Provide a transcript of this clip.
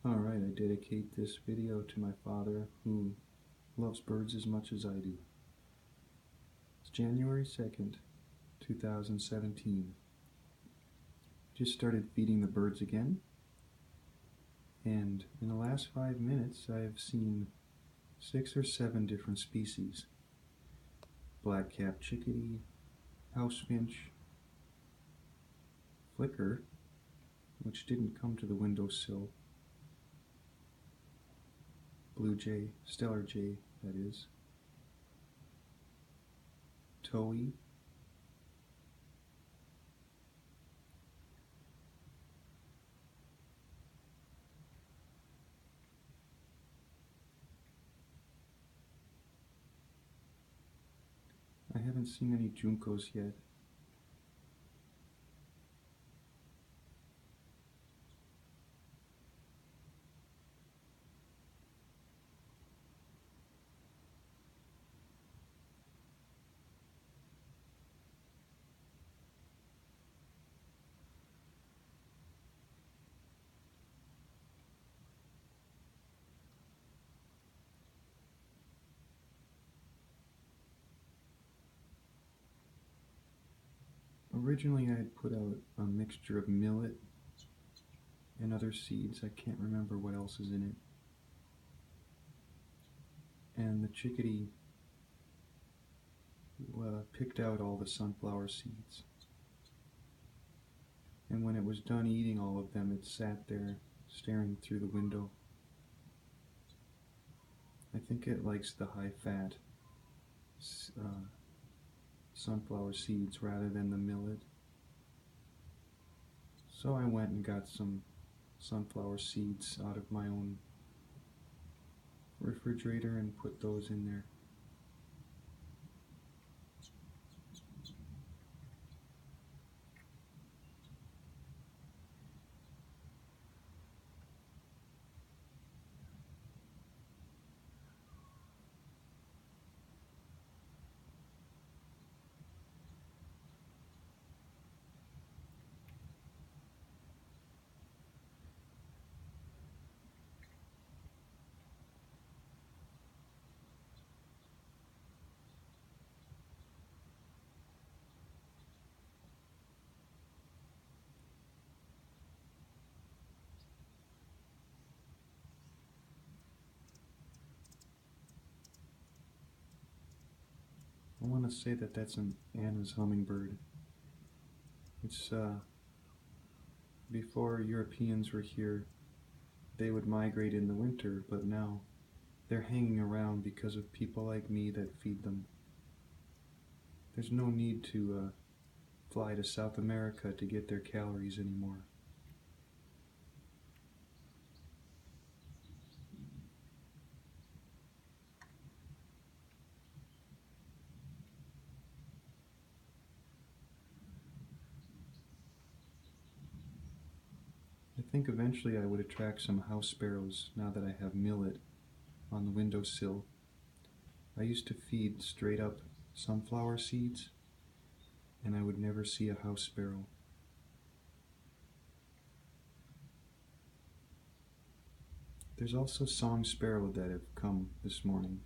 Alright, I dedicate this video to my father who loves birds as much as I do. It's January 2nd, 2017. Just started feeding the birds again, and in the last 5 minutes I've seen 6 or 7 different species. Black-capped chickadee, house finch, flicker, which didn't come to the windowsill, blue jay, stellar jay, that is, towhee, I haven't seen any juncos yet. Originally I had put out a mixture of millet and other seeds. I can't remember what else is in it. And the chickadee picked out all the sunflower seeds. And when it was done eating all of them, it sat there staring through the window. I think it likes the high-fat sunflower seeds rather than the millet. So I went and got some sunflower seeds out of my own refrigerator and put those in there. I want to say that that's an Anna's hummingbird. It's before Europeans were here, they would migrate in the winter, but now they're hanging around because of people like me that feed them. There's no need to fly to South America to get their calories anymore. I think eventually I would attract some house sparrows now that I have millet on the windowsill. I used to feed straight up sunflower seeds, and I would never see a house sparrow. There's also song sparrow that have come this morning.